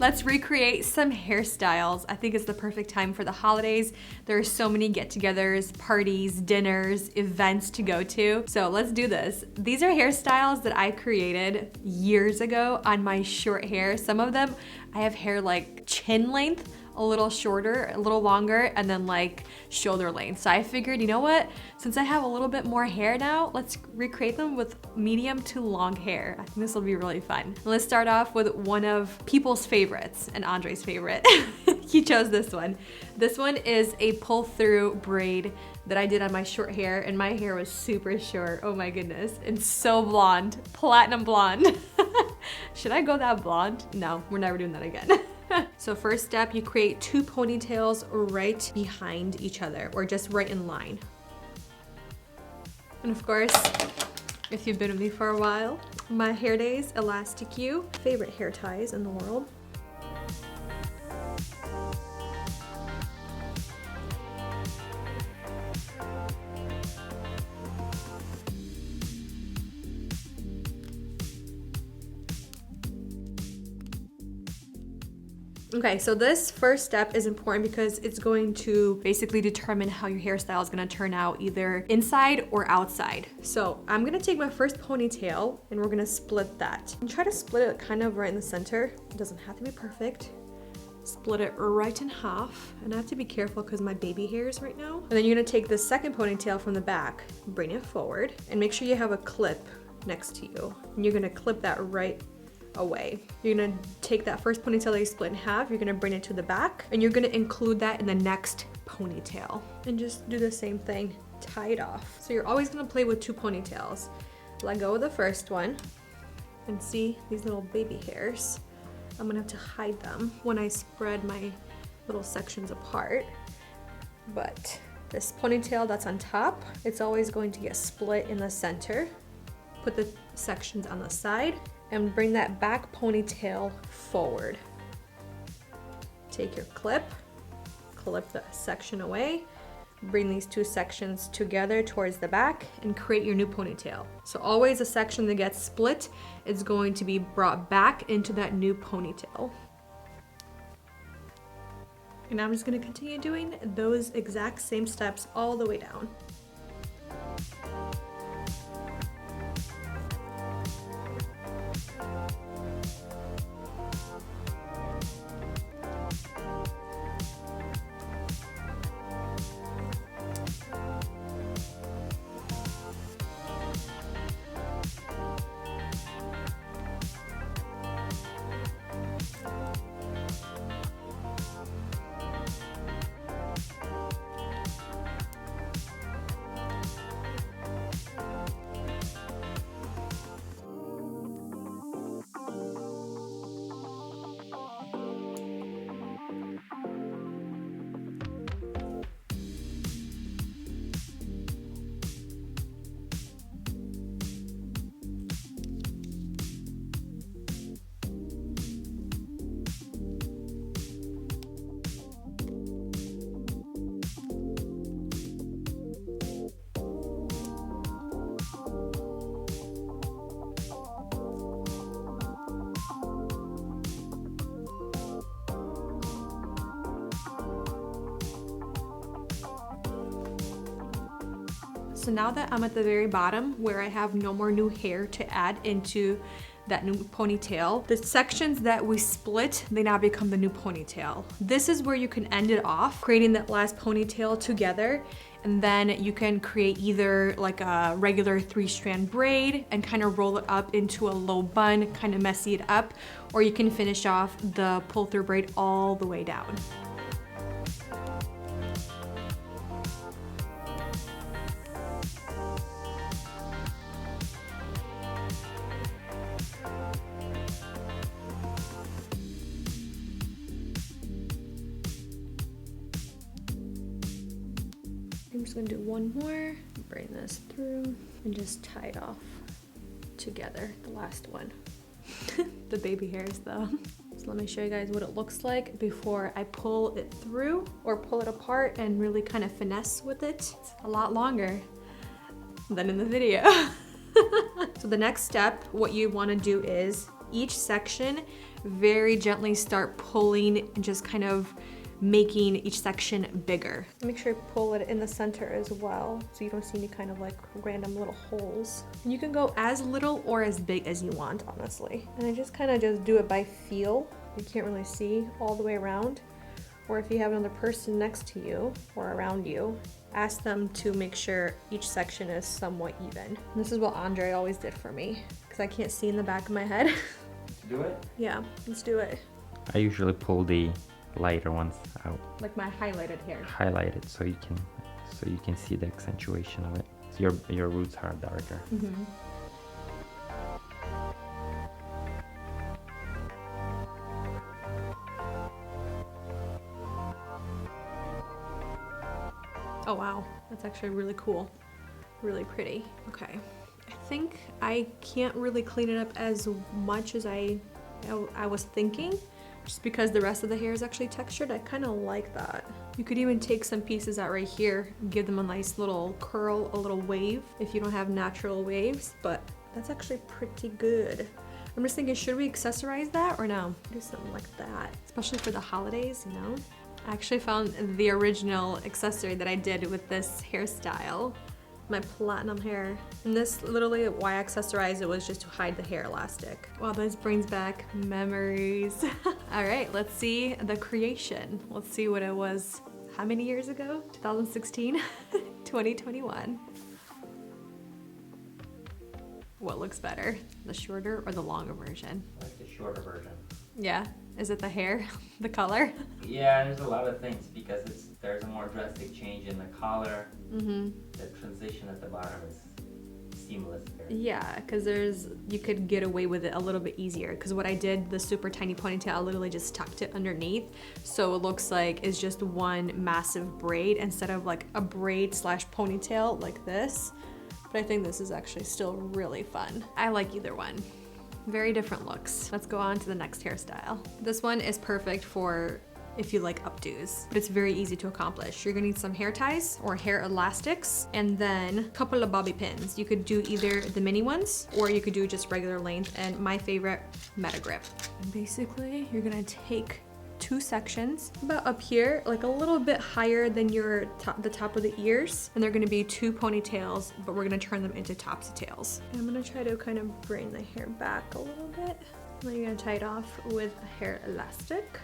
Let's recreate some hairstyles. I think it's the perfect time for the holidays. There are so many get-togethers, parties, dinners, events to go to. So let's do this. These are hairstyles that I created years ago on my short hair. Some of them, I have hair like chin length, a little shorter, a little longer, and then like shoulder length. So I figured, you know what? Since I have a little bit more hair now, let's recreate them with medium to long hair. I think this will be really fun. And let's start off with one of people's favorites and Andre's favorite. He chose this one. This one is a pull-through braid that I did on my short hair, and my hair was super short. Oh my goodness. And so blonde, platinum blonde. Should I go that blonde? No, we're never doing that again. So first step, you create 2 ponytails right behind each other, or just right in line. And of course, if you've been with me for a while, my Hair Days Elastic U, favorite hair ties in the world. Okay, so this first step is important because it's going to basically determine how your hairstyle is gonna turn out, either inside or outside. So I'm gonna take my first ponytail and we're gonna split that. And try to split it kind of right in the center. It doesn't have to be perfect. Split it right in half. And I have to be careful because my baby hairs right now. And then you're gonna take the second ponytail from the back, bring it forward, and make sure you have a clip next to you. And you're gonna clip that right away. You're gonna take that first ponytail that you split in half, you're gonna bring it to the back, and you're gonna include that in the next ponytail. And just do the same thing, tie it off. So you're always gonna play with 2 ponytails. Let go of the first one, and see these little baby hairs. I'm gonna have to hide them when I spread my little sections apart. But this ponytail that's on top, it's always going to get split in the center. Put the sections on the side, and bring that back ponytail forward. Take your clip the section away, bring these 2 sections together towards the back, and create your new ponytail. So always a section that gets split is going to be brought back into that new ponytail. And I'm just gonna continue doing those exact same steps all the way down. So now that I'm at the very bottom where I have no more new hair to add into that new ponytail, the sections that we split, they now become the new ponytail. This is where you can end it off, creating that last ponytail together, and then you can create either like a regular 3-strand braid and kind of roll it up into a low bun, kind of messy it up, or you can finish off the pull-through braid all the way down. I'm just gonna do one more, bring this through, and just tie it off together, the last one. The baby hairs though. So let me show you guys what it looks like before I pull it through or pull it apart and really kind of finesse with it. It's a lot longer than in the video. So the next step, what you wanna do is each section, very gently start pulling and just kind of making each section bigger. Make sure you pull it in the center as well so you don't see any kind of like random little holes. And you can go as little or as big as you want, honestly. And I just kind of just do it by feel. You can't really see all the way around. Or if you have another person next to you or around you, ask them to make sure each section is somewhat even. And this is what Andre always did for me because I can't see in the back of my head. Do it? Yeah, let's do it. I usually pull the lighter ones out. Like my highlighted hair. Highlight it so you can see the accentuation of it. So your roots are darker. Mm-hmm. Oh wow, that's actually really cool. Really pretty. Okay. I think I can't really clean it up as much as I was thinking, just because the rest of the hair is actually textured. I kind of like that. You could even take some pieces out right here and give them a nice little curl, a little wave if you don't have natural waves, but that's actually pretty good. I'm just thinking, should we accessorize that or no? Do something like that, especially for the holidays, you know? I actually found the original accessory that I did with this hairstyle, my platinum hair. And this, literally why I accessorized it was just to hide the hair elastic. Wow, this brings back memories. All right, let's see the creation. Let's see what it was, how many years ago? 2016, 2021. What looks better, the shorter or the longer version? I like the shorter version. Yeah, is it the hair, the color? Yeah, there's a lot of things because there's a more drastic change in the collar. Mm-hmm. The transition at the bottom is seamless there. Yeah, because you could get away with it a little bit easier. Because what I did, the super tiny ponytail, I literally just tucked it underneath. So it looks like it's just one massive braid instead of like a braid slash ponytail like this. But I think this is actually still really fun. I like either one. Very different looks. Let's go on to the next hairstyle. This one is perfect for if you like updos, but it's very easy to accomplish. You're gonna need some hair ties or hair elastics and then a couple of bobby pins. You could do either the mini ones or you could do just regular length, and my favorite, Meta Grip. And basically, you're gonna take two sections about up here, like a little bit higher than the top of the ears, and they're gonna be two ponytails, but we're gonna turn them into topsy tails. And I'm gonna try to kind of bring the hair back a little bit. And then you're gonna tie it off with a hair elastic.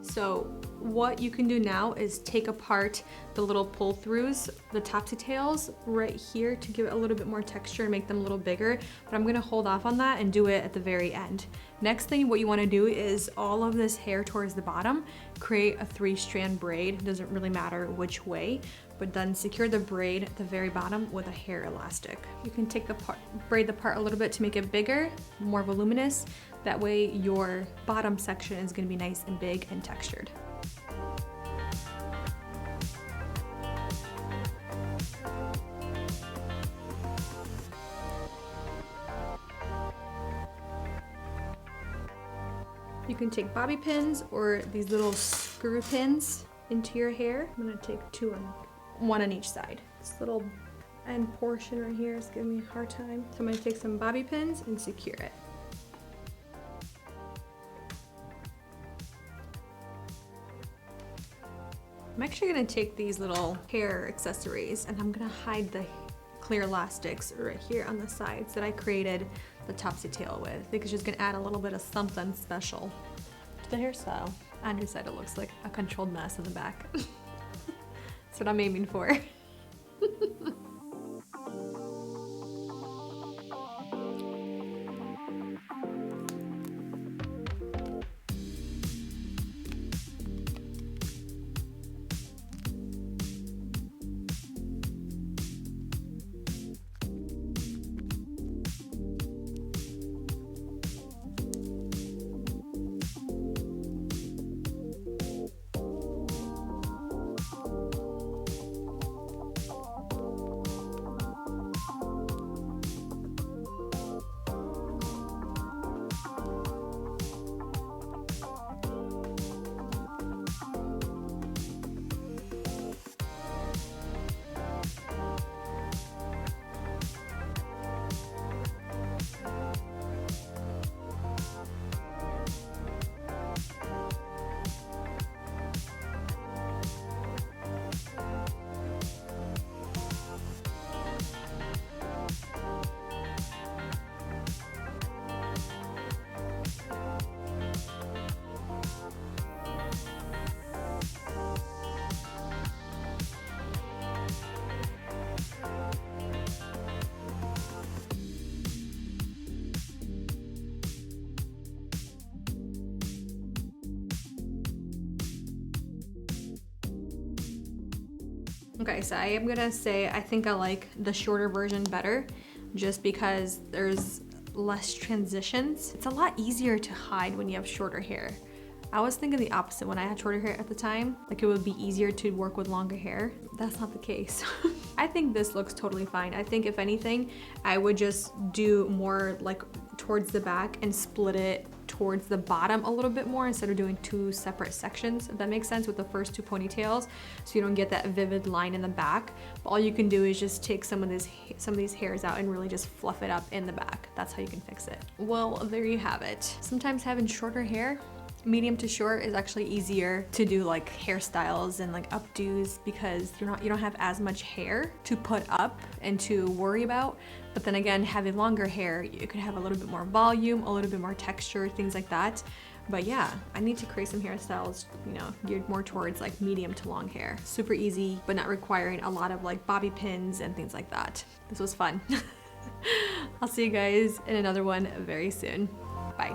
So what you can do now is take apart the little pull throughs, the topsy tails right here to give it a little bit more texture and make them a little bigger, but I'm gonna hold off on that and do it at the very end. Next thing, what you wanna do is all of this hair towards the bottom, create a 3-strand braid. It doesn't really matter which way, but then secure the braid at the very bottom with a hair elastic. You can take braid the part a little bit to make it bigger, more voluminous. That way your bottom section is gonna be nice and big and textured. You can take bobby pins or these little screw pins into your hair. I'm gonna take one on each side. This little end portion right here is giving me a hard time. So I'm gonna take some bobby pins and secure it. I'm actually gonna take these little hair accessories and I'm gonna hide the clear elastics right here on the sides that I created the topsy tail with. I think it's just gonna add a little bit of something special to the hairstyle. Andrew said it looks like a controlled mess in the back. That's what I'm aiming for. Okay, so I am gonna say I think I like the shorter version better just because there's less transitions. It's a lot easier to hide when you have shorter hair. I was thinking the opposite when I had shorter hair at the time. Like it would be easier to work with longer hair. That's not the case. I think this looks totally fine. I think if anything, I would just do more like towards the back and split it towards the bottom a little bit more instead of doing two separate sections, if that makes sense, with the first two ponytails, so you don't get that vivid line in the back. But all you can do is just take some of these hairs out and really just fluff it up in the back. That's how you can fix it. Well, there you have it. Sometimes having shorter hair, medium to short, is actually easier to do like hairstyles and like updos because you don't have as much hair to put up and to worry about. But then again, having longer hair, you could have a little bit more volume, a little bit more texture, things like that. But yeah, I need to create some hairstyles, you know, geared more towards like medium to long hair. Super easy, but not requiring a lot of like bobby pins and things like that. This was fun. I'll see you guys in another one very soon. Bye.